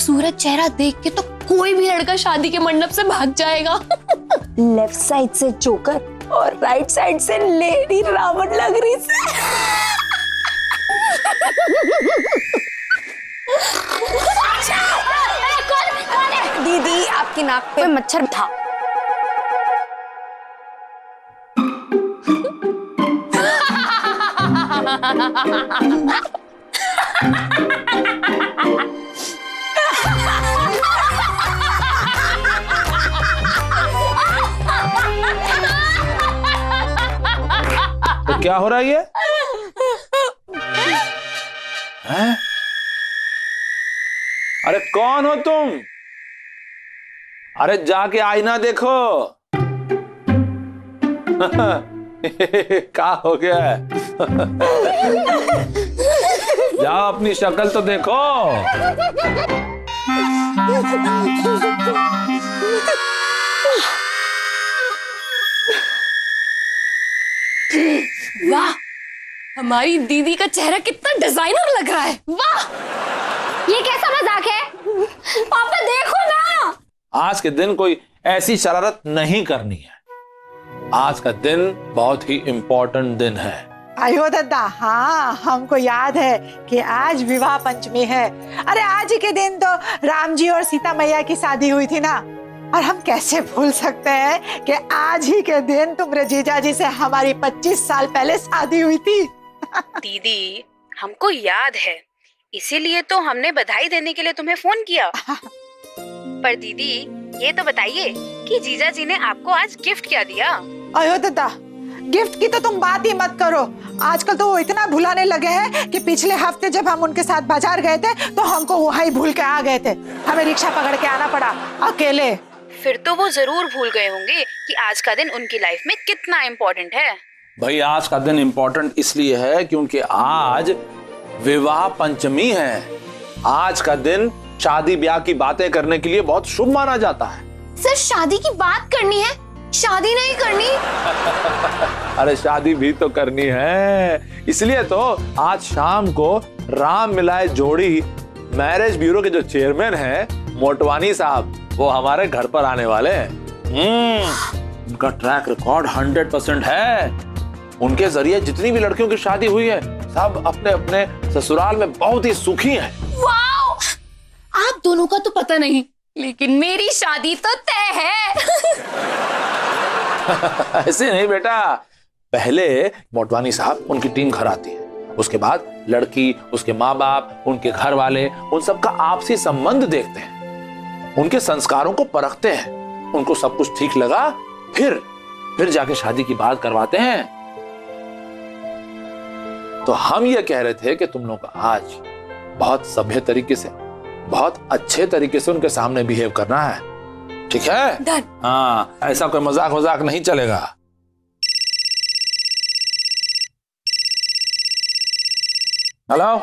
खूबसूरत चेहरा देख के तो कोई भी लड़का शादी के मंडप से भाग जाएगा। लेफ्ट साइड से जोकर और राइट साइड से लेडी रावण लग रही से। दीदी आपकी नाक पे मच्छर था। तो क्या हो रहा है ये? हैं? अरे कौन हो तुम? अरे जाके आईना देखो। क्या हो गया है? जाओ अपनी शक्ल तो देखो। वाह, हमारी दीदी का चेहरा कितना डिजाइनर लग रहा है। वाह, ये कैसा मजाक है? पापा देखो ना। आज के दिन कोई ऐसी शरारत नहीं करनी है। आज का दिन बहुत ही इंपॉर्टेंट दिन है। आयो दादा, हाँ हमको याद है कि आज विवाह पंचमी है। अरे आज ही के दिन तो राम जी और सीता मैया की शादी हुई थी ना। और हम कैसे भूल सकते हैं कि आज ही के दिन तुम्हारे जीजा जी से हमारी 25 साल पहले शादी हुई थी। दीदी हमको याद है, इसीलिए तो हमने बधाई देने के लिए तुम्हें फोन किया। पर दीदी ये तो बताइए कि जीजा जी ने आपको आज गिफ्ट क्या दिया? आयो दादा, गिफ्ट की तो तुम बात ही मत करो। आजकल तो वो इतना भुलाने लगे हैं कि पिछले हफ्ते जब हम उनके साथ बाजार गए थे तो हमको वहाँ ही भूल के आ गए थे। हमें रिक्शा पकड़ के आना पड़ा अकेले। फिर तो वो जरूर भूल गए होंगे कि आज का दिन उनकी लाइफ में कितना इम्पोर्टेंट है। भाई आज का दिन इम्पोर्टेंट इसलिए है क्योंकि आज विवाह पंचमी है। आज का दिन शादी ब्याह की बातें करने के लिए बहुत शुभ माना जाता है। सिर्फ शादी की बात करनी है, शादी नहीं करनी। अरे शादी भी तो करनी है, इसलिए तो आज शाम को राम मिलाए जोड़ी मैरिज ब्यूरो के जो चेयरमैन हैं मोटवानी साहब, वो हमारे घर पर आने वाले हैं। उनका ट्रैक रिकॉर्ड 100% है। उनके जरिए जितनी भी लड़कियों की शादी हुई है सब अपने अपने ससुराल में बहुत ही सुखी हैं। वाओ! आप दोनों का तो पता नहीं, लेकिन मेरी शादी तो तय है। ऐसे नहीं बेटा, पहले मोटवानी साहब उनकी टीम घर आती है, उसके बाद लड़की, उसके माँ बाप, उनके घर वाले, उन सबका आपसी संबंध देखते हैं, उनके संस्कारों को परखते हैं, उनको सब कुछ ठीक लगा फिर जाके शादी की बात करवाते हैं। तो हम ये कह रहे थे कि तुम लोग आज बहुत सभ्य तरीके से, बहुत अच्छे तरीके से उनके सामने बिहेव करना है, ठीक है? डन। हाँ, ऐसा कोई मजाक नहीं चलेगा। हेलो।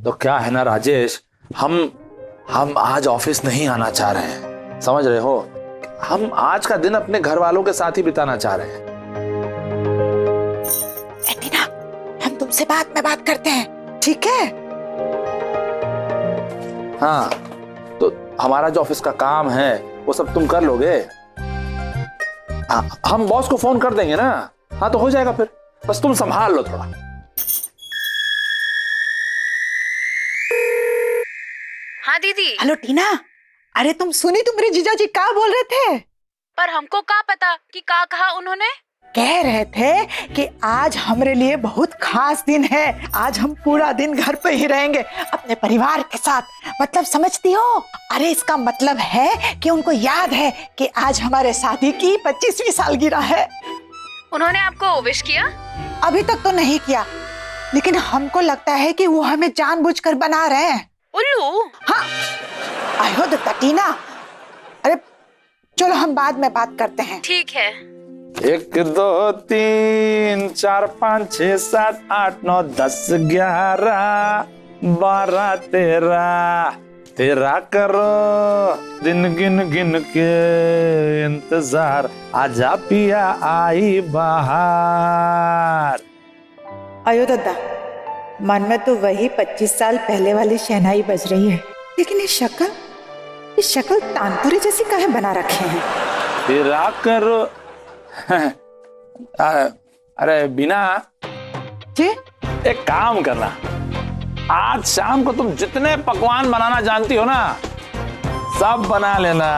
तो क्या है ना राजेश, हम आज ऑफिस नहीं आना चाह रहे हैं, समझ रहे हो? हम आज का दिन अपने घर वालों के साथ ही बिताना चाह रहे हैं। टीना, हम तुमसे बाद में बात करते हैं, ठीक है? हाँ, तो हमारा जो ऑफिस का काम है वो सब तुम कर लोगे? हम बॉस को फोन कर देंगे ना। हाँ तो हो जाएगा फिर, बस तुम संभाल लो थोड़ा। हाँ दीदी। हेलो टीना, अरे तुम सुनी तुम्हारे जीजा जी क्या बोल रहे थे? पर हमको क्या पता कि क्या कहा उन्होंने? कह रहे थे कि आज हमारे लिए बहुत खास दिन है, आज हम पूरा दिन घर पे ही रहेंगे अपने परिवार के साथ। मतलब समझती हो? अरे इसका मतलब है कि उनको याद है कि आज हमारे शादी की 25वीं सालगिरह है। उन्होंने आपको विश किया? अभी तक तो नहीं किया, लेकिन हमको लगता है कि वो हमें जानबूझकर बना रहे हैं। उल्लू? हाँ, आयो दत्ता टीना, अरे चलो हम बाद में बात करते हैं। ठीक है। 1 2 3 4 5 6 7 8 9 10 11 12 13 करो दिन गिन गिन के इंतजार, आजा पिया आई बाहर। आयो दादा, मन में तो वही 25 साल पहले वाली शहनाई बज रही है, लेकिन ये शक्ल ये शक्ल तानपुरी जैसी काहे बना रखे हैं? फिर आकर अरे बिना जी? एक काम करना, आज शाम को तुम जितने पकवान बनाना जानती हो ना सब बना लेना।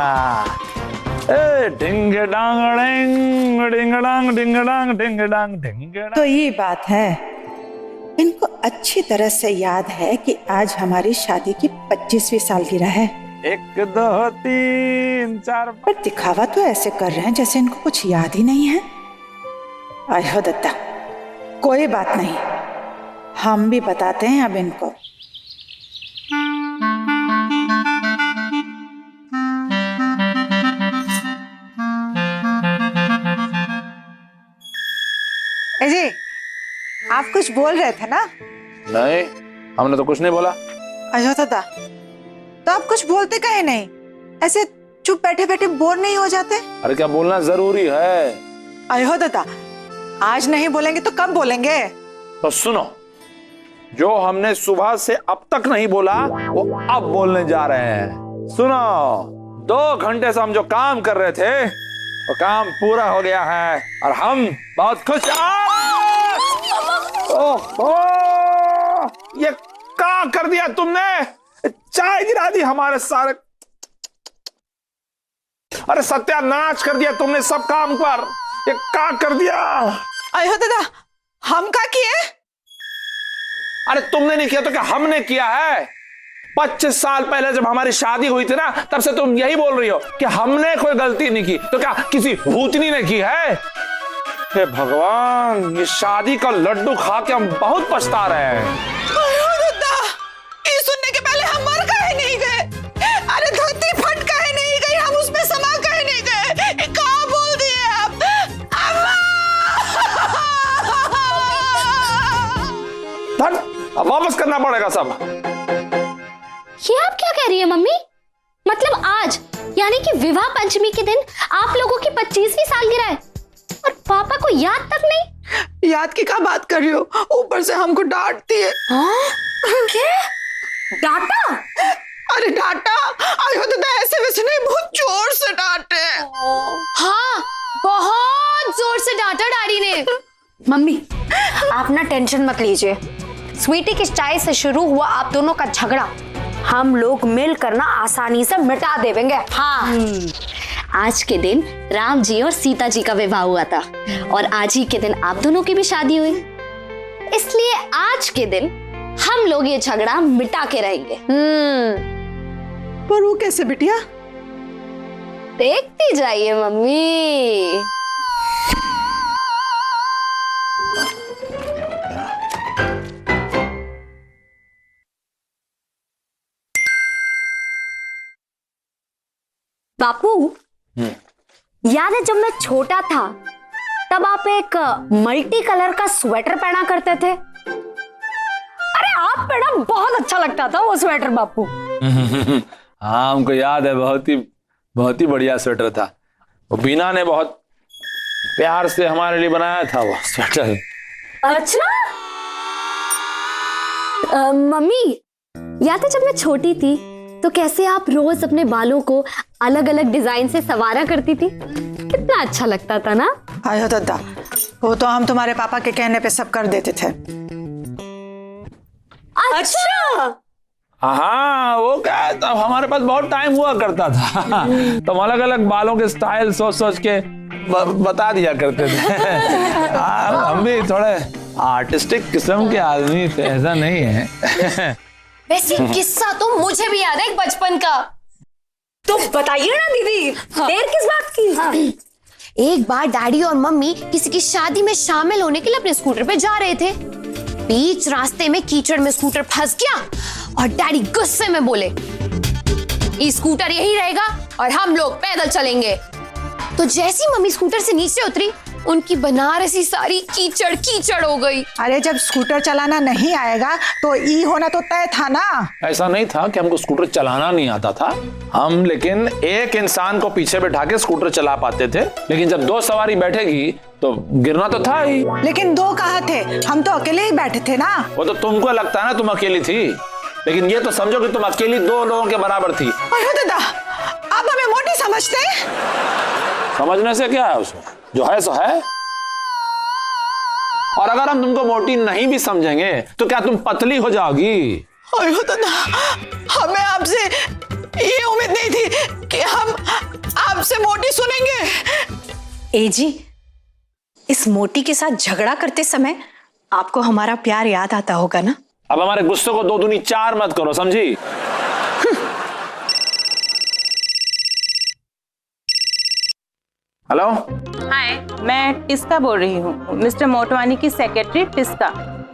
ढिंग डांग डिंग डिंग डांग डिंग डांग डिंग डांग डिंग डांग। तो ये बात है, इनको अच्छी तरह से याद है कि आज हमारी शादी की 25वीं सालगिरह है। 1 2 3 4 पर दिखावा तो ऐसे कर रहे हैं जैसे इनको कुछ याद ही नहीं है। आय हो दत्ता, कोई बात नहीं, हम भी बताते हैं अब इनको। जी, आप कुछ बोल रहे थे ना? नहीं, हमने तो कुछ नहीं बोला। अयो दादा, तो आप कुछ बोलते काहे नहीं? ऐसे चुप बैठे बैठे बोर नहीं हो जाते? अरे क्या बोलना जरूरी है? अयो दादा, आज नहीं बोलेंगे तो कब बोलेंगे? तो सुनो, जो हमने सुबह से अब तक नहीं बोला वो अब बोलने जा रहे हैं। सुनो, 2 घंटे से हम जो काम कर रहे थे वो काम पूरा हो गया है और हम बहुत खुश हैं। ये क्या कर दिया तुमने? चाय गिरा दी हमारे सारे। अरे सत्यानाश कर दिया तुमने सब काम पर। ये क्या कर दिया? अयो दादा, हम क्या किए? अरे तुमने नहीं किया तो क्या हमने किया है? 25 साल पहले जब हमारी शादी हुई थी ना, तब से तुम यही बोल रही हो कि हमने कोई गलती नहीं की। तो क्या किसी भूतनी ने की है? हे भगवान, ये शादी का लड्डू खा के हम बहुत पछता रहे हैं। ये सुनने के पहले हम मर काहे नहीं गए? अरे धरती फट काहे नहीं गई? हम उसमें समा काहे नहीं गए? कहाँ बोल दिए आप? अब वापस करना पड़ेगा सब। ये आप क्या कह रही है मम्मी? मतलब आज यानी कि विवाह पंचमी के दिन आप लोगों की 25वीं सालगिरह है और पापा को याद तक नहीं? याद की क्या बात कर रही हो? ऊपर से हमको डांटती है। क्या? डांटा? अरे डांटा? आयो दादा, ऐसे वैसे नहीं, बहुत जोर से डांटे। हाँ, बहुत जोर से डांटा डैडी ने। मम्मी, आप ना टेंशन मत लीजिए। स्वीटी की चाय से शुरू हुआ आप दोनों का झगड़ा हम लोग मिलकर ना आसानी से मिटा देंगे। हाँ, आज के दिन राम जी और सीता जी का विवाह हुआ था और आज ही के दिन आप दोनों की भी शादी हुई, इसलिए आज के दिन हम लोग ये झगड़ा मिटा के रहेंगे। पर वो कैसे बिटिया? देखती जाइए मम्मी। बापू, याद है जब मैं छोटा था तब आप एक मल्टी कलर का स्वेटर पहना करते थे? अरे आप पहना बहुत अच्छा लगता था वो स्वेटर बापू। हाँ, हमको याद है, बहुत ही बढ़िया स्वेटर था। वो बीना ने बहुत प्यार से हमारे लिए बनाया था वो स्वेटर। अच्छा? मम्मी, याद है जब मैं छोटी थी तो कैसे आप रोज अपने बालों को अलग अलग डिजाइन से संवारा करती थी? कितना अच्छा लगता था ना? आयो दादा, वो तो हम तुम्हारे पापा के कहने पे सब कर देते थे। अच्छा? हाँ, वो क्या, तब हमारे पास बहुत टाइम हुआ करता था तो हम अलग अलग बालों के स्टाइल सोच सोच के बता दिया करते थे। हम भी थोड़े आर्टिस्टिक किस्म के आदमी थे, ऐसा नहीं है। वैसे किस्सा तो मुझे भी याद है एक बचपन का। तो बताइए ना दीदी, देर किस बात की? हाँ। एक बार डैडी और मम्मी किसी की शादी में शामिल होने के लिए अपने स्कूटर पे जा रहे थे। बीच रास्ते में कीचड़ में स्कूटर फंस गया और डैडी गुस्से में बोले, ये स्कूटर यही रहेगा और हम लोग पैदल चलेंगे। तो जैसी मम्मी स्कूटर से नीचे उतरी, उनकी बनारसी सारी कीचड़ कीचड़ हो गई। अरे जब स्कूटर चलाना नहीं आएगा तो ई होना तो तय था ना। ऐसा नहीं था कि हमको स्कूटर चलाना नहीं आता था, हम लेकिन एक इंसान को पीछे बैठा के स्कूटर चला पाते थे। लेकिन जब 2 सवारी बैठेगी तो गिरना तो था ही। लेकिन 2 कहाँ थे, हम तो अकेले ही बैठे थे ना। वो तो तुमको लगता है ना तुम अकेली थी, लेकिन ये तो समझो कि तुम अकेली 2 लोगों के बराबर थी। अरे दादा, समझने से क्या है उसमें, जो है सो है। और अगर हम तुमको मोटी नहीं भी समझेंगे तो क्या तुम पतली हो जाओगी? अयो दादा, हमें आपसे ये उम्मीद नहीं थी कि हम आपसे मोटी सुनेंगे। ए जी, इस मोटी के साथ झगड़ा करते समय आपको हमारा प्यार याद आता होगा ना? अब हमारे गुस्से को 2 दूनी 4 मत करो, समझी? हेलो, हाय, मैं टिस्का बोल रही हूँ, मिस्टर मोटवानी की सेक्रेटरी टिस्का।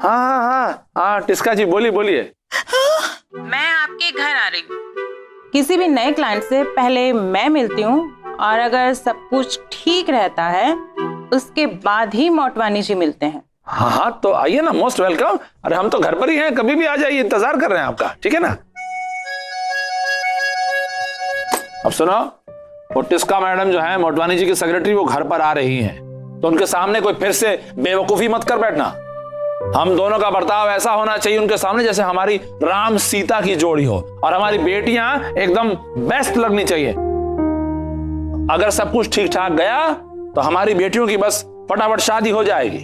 हाँ, टिस्का जी बोलिए। मैं आपके घर आ रही हूँ। किसी भी नए क्लाइंट से पहले मैं मिलती हूँ और अगर सब कुछ ठीक रहता है उसके बाद ही मोटवानी जी मिलते हैं। हाँ, तो आइए ना, मोस्ट वेलकम। अरे हम तो घर पर ही हैं, कभी भी आ जाइए, इंतजार कर रहे हैं आपका, ठीक है ना? अब सुनो, वो टिस्का मैडम जो है मोटवानी जी की सेक्रेटरी, वो घर पर आ रही हैं, तो उनके सामने कोई फिर से बेवकूफी मत कर बैठना। हम दोनों का बर्ताव ऐसा होना चाहिए उनके सामने जैसे हमारी राम सीता की जोड़ी हो, और हमारी बेटियां एकदम बेस्ट लगनी चाहिए। अगर सब कुछ ठीक ठाक गया तो हमारी बेटियों की बस फटाफट शादी हो जाएगी।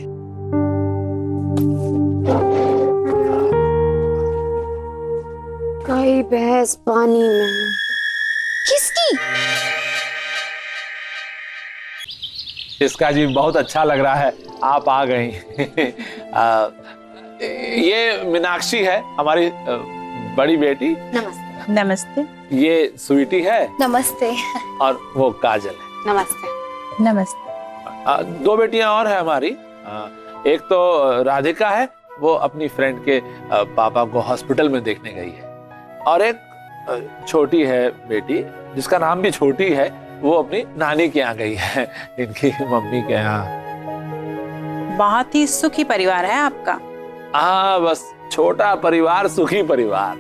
कई भैंस पानी में। किसकी? इसका जी बहुत अच्छा लग रहा है, आप आ गई। ये मीनाक्षी है, हमारी बड़ी बेटी। नमस्ते। नमस्ते। ये स्वीटी है। नमस्ते। और वो काजल है। नमस्ते। नमस्ते। 2 बेटियां और है हमारी। एक तो राधिका है, वो अपनी फ्रेंड के पापा को हॉस्पिटल में देखने गई है, और एक छोटी है बेटी जिसका नाम भी छोटी है, वो अपनी नानी के यहाँ गई है, इनकी मम्मी के यहाँ। बहुत ही सुखी परिवार है आपका। हाँ, बस छोटा परिवार, सुखी परिवार।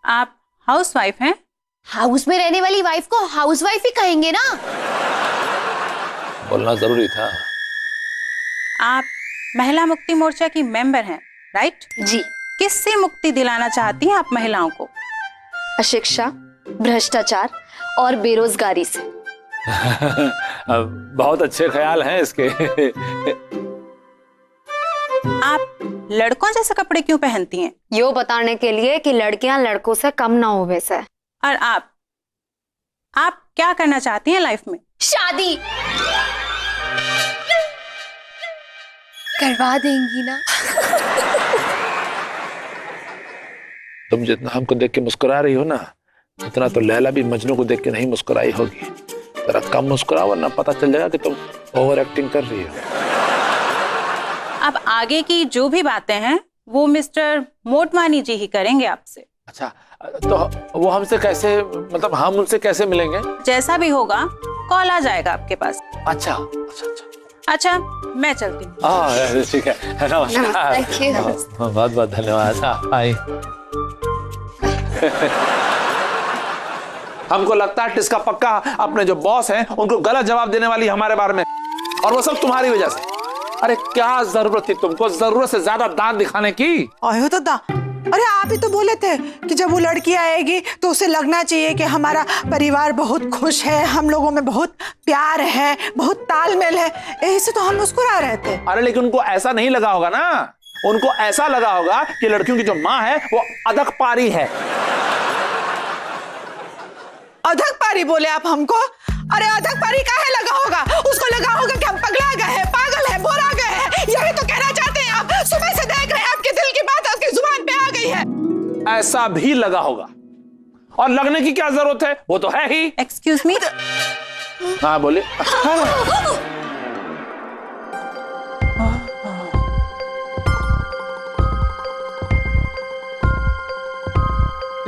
आप हाउसवाइफ हैं? हाउस में रहने वाली वाइफ को हाउसवाइफ ही कहेंगे ना? बोलना जरूरी था। आप महिला मुक्ति मोर्चा की मेंबर हैं, राइट? जी। किससे मुक्ति दिलाना चाहती हैं आप महिलाओं को? अशिक्षा, भ्रष्टाचार और बेरोजगारी से। बहुत अच्छे ख्याल हैं इसके। आप लड़कों जैसे कपड़े क्यों पहनती हैं? यो बताने के लिए कि लड़कियां लड़कों से कम ना हो वैसे। और आप क्या करना चाहती हैं लाइफ में? शादी करवा देंगी ना? तुम जितना हमको देख के मुस्कुरा रही हो ना, उतना तो लैला भी मजनू को देख के नहीं मुस्कुराई होगी। जरा कम मुस्कुराओ, वरना पता चल जाएगा कि तुम ओवर एक्टिंग कर रही हो। अब आगे की जो भी बातें हैं वो मिस्टर मोटवानी जी ही करेंगे आपसे। अच्छा, तो वो हमसे कैसे, मतलब हम उनसे कैसे मिलेंगे? जैसा भी होगा कॉल आ जाएगा आपके पास। अच्छा, अच्छा, मैं चलती हूँ। ठीक है, नमस्कार। बहुत बहुत धन्यवाद। आई। हमको लगता है टिस्का पक्का अपने जो बॉस हैं उनको गलत जवाब देने वाली हमारे बारे में, और वो सब तुम्हारी वजह से। अरे क्या जरूरत थी तुमको जरूरत से ज्यादा दांत दिखाने की? अयो दादा, अरे आप ही तो बोले थे कि जब वो लड़की आएगी तो उसे लगना चाहिए कि हमारा परिवार बहुत खुश है, हम लोगों में बहुत प्यार है, बहुत तालमेल है, यही से तो हम मुस्कुरा रहे थे। अरे लेकिन उनको ऐसा नहीं लगा होगा ना, उनको ऐसा लगा होगा कि लड़कियों की जो माँ है वो अधक पारी है। अधक पारी बोले आप हमको? अरे अधक पारी काहे लगा होगा? उसको लगा होगा कि हम पगला गए हैं, पागल है, बोरा गए हैं, यही तो कहना चाहते हैं आप। सुबह से देख रहे हैं आपके दिल की बात आपकी जुबान पे आ गई है। ऐसा भी लगा होगा, और लगने की क्या जरूरत है, वो तो है ही। Excuse me. हाँ बोलिए।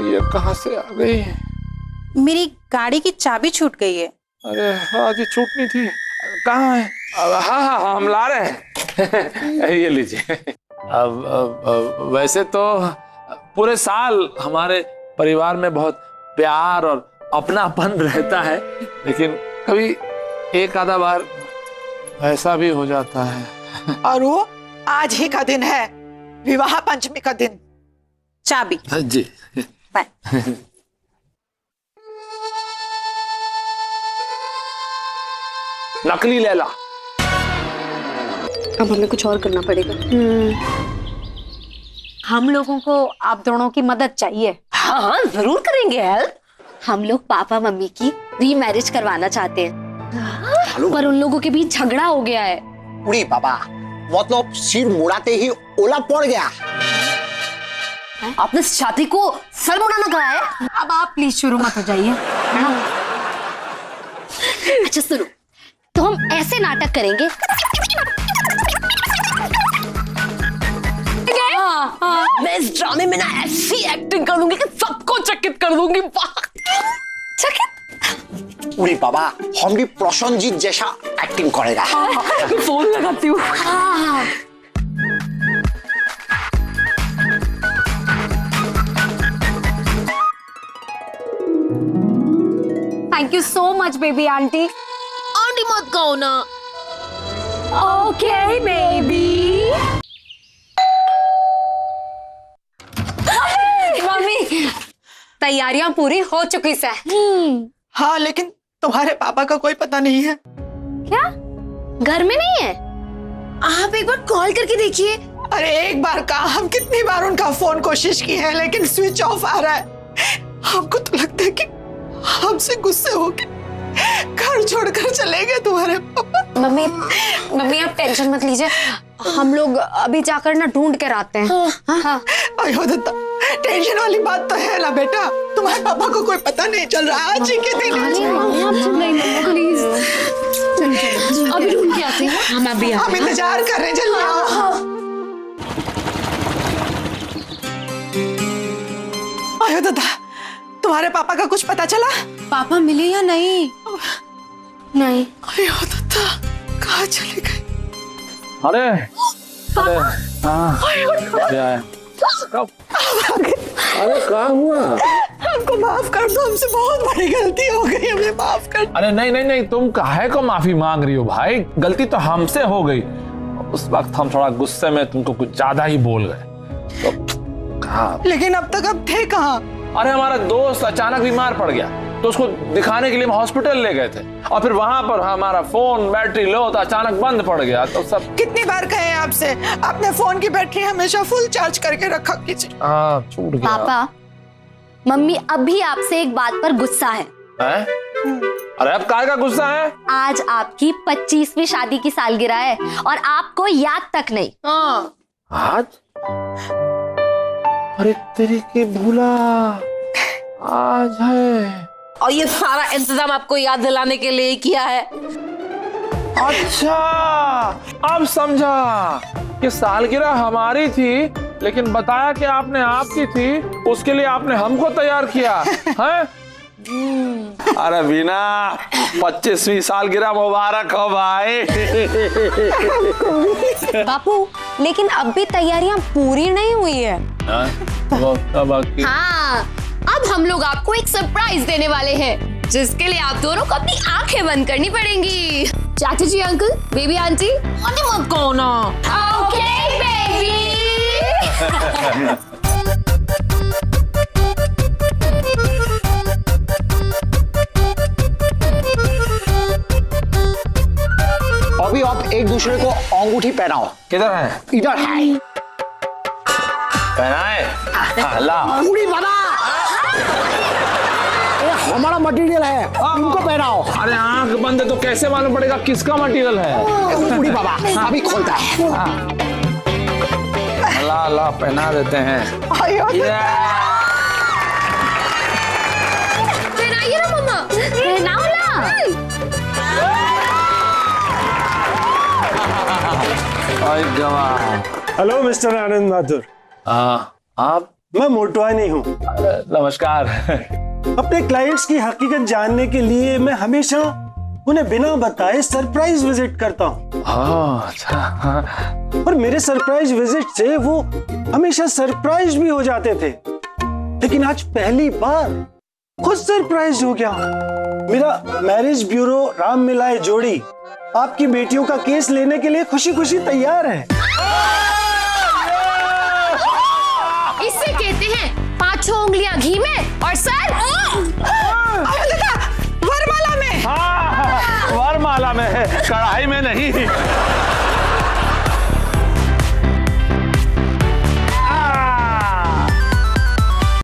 ये कहां से आ गई? मेरी गाड़ी की चाबी छूट गई है। अरे आज ही छूटनी थी, कहाँ है? हाँ, हम ला रहे हैं। ये लीजिए। अब वैसे तो पूरे साल हमारे परिवार में बहुत प्यार और अपनापन रहता है, लेकिन कभी एक आधा बार ऐसा भी हो जाता है। और वो आज ही का दिन है, विवाह पंचमी का दिन। चाबी। जी। बाय। नकली लैला। अब हमें कुछ और करना पड़ेगा। हम लोगों को आप दोनों की मदद चाहिए। हाँ हाँ जरूर करेंगे हेल्प। हम लोग पापा मम्मी की रीमैरिज करवाना चाहते हैं, पर उन लोगों के बीच झगड़ा हो गया है। उड़ी बाबा, मतलब सिर मुड़ाते ही ओला पड़ गया। आपने शादी को सर मुड़ाना कहा है? अब आप प्लीज शुरू मत हो जाइए। अच्छा सुनो, तो हम ऐसे नाटक करेंगे। मैं इस ड्रामे में ना ऐसी एक्टिंग करूंगी कि सबको चकित कर दूंगी। चकित? उड़ी बाबा, हम भी प्रसन्नजीत जैसा एक्टिंग करेगा। फोन लगाती हूँ। Thank you so much baby aunty. Aunty मत कहो ना। Okay baby. मम्मी तैयारियां पूरी हो चुकी है। हाँ, लेकिन तुम्हारे पापा का कोई पता नहीं है। क्या घर में नहीं है? आप एक बार कॉल करके देखिए। अरे एक बार कहा, हम कितनी बार उनका फोन कोशिश की है लेकिन स्विच ऑफ आ रहा है। हमको तो लगता है कि हमसे गुस्से होके घर छोड़कर चले गए तुम्हारे पापा। मम्मी आप टेंशन मत लीजिए, हम लोग अभी जाकर ना ढूंढ कर आते हैं। हाँ। अयो दत्ता, टेंशन वाली बात तो है ना बेटा, तुम्हारे पापा को कोई पता नहीं चल रहा आज ही के दिन। प्लीज अभी ढूंढ के आते हैं। हम अभी हम इंतजार कर रहे हैं, जल्दी आओ। अयो दत्ता, तुम्हारे पापा का कुछ पता चला? पापा मिले या नहीं? नहीं। अयो दत्ता, कहाँ चले गए? अरे अरे हाँ, क्या है? अरे क्या हुआ? हमको माफ कर दो, हमसे बहुत बड़ी गलती हो गई, हमें माफ कर। अरे नहीं नहीं नहीं, तुम काहे को माफी मांग रही हो भाई? गलती तो हमसे हो गई। उस वक्त हम थोड़ा गुस्से में तुमको कुछ ज्यादा ही बोल गए तो कहा। लेकिन अब तक अब थे कहाँ? अरे हमारा दोस्त अचानक बीमार पड़ गया तो उसको दिखाने के लिए हम हॉस्पिटल ले गए थे, और फिर वहां पर हमारा फोन बैटरी लो तो अचानक बंद पड़ गया। तो सब कितनी बार कहे आपसे, अपने फोन की बैटरी हमेशा फुल चार्ज करके रखा कीजिए। छूट गया। पापा मम्मी अभी आपसे एक बात पर गुस्सा है। अरे अब काय का गुस्सा है? आज आपकी 25वीं शादी की सालगिरह है और आपको याद तक नहीं। आज? अरे तेरी की भूला, आज है। और ये सारा इंतजाम आपको याद दिलाने के लिए किया है। अच्छा अब समझा कि सालगिरह हमारी थी लेकिन बताया कि आपने आपकी थी, उसके लिए आपने हमको तैयार किया है। अरे बीना, 25वीं सालगिरह मुबारक हो भाई। बापू लेकिन अब भी तैयारियां पूरी नहीं हुई है। हाँ, अब हम लोग आपको एक सरप्राइज देने वाले हैं जिसके लिए आप दोनों को अपनी आंखें बंद करनी पड़ेंगी। चाचा जी, अंकल, बेबी आंटी, मत कहो ना। Okay baby. अभी आप एक दूसरे को अंगूठी पहनाओ। किधर है? इधर है। पहनाए? ला। उड़ी बाबा, हमारा मटेरियल है, इनको पहनाओ। अरे आंख बंद है तो कैसे मालूम पड़ेगा किसका मटेरियल है? उड़ी बाबा अभी खोलता है। ला ला पहना देते हैं। पहनाइए ना मम्मा, पहनाओ ना। हेलो मिस्टर आनंद माथुर। आप? मैं मोटवानी हूँ। नमस्कार। अपने क्लाइंट्स की हकीकत जानने के लिए मैं हमेशा उन्हें बिना बताए सरप्राइज विजिट करता हूँ। अच्छा। और मेरे सरप्राइज विजिट से वो हमेशा सरप्राइज भी हो जाते थे, लेकिन आज पहली बार खुद सरप्राइज हो गया। मेरा मैरिज ब्यूरो राम मिलाए जोड़ी आपकी बेटियों का केस लेने के लिए खुशी खुशी तैयार है। इससे कहते हैं 5 उंगलियां घी में और सर वरमाला में। वरमाला में है। कढ़ाई में नहीं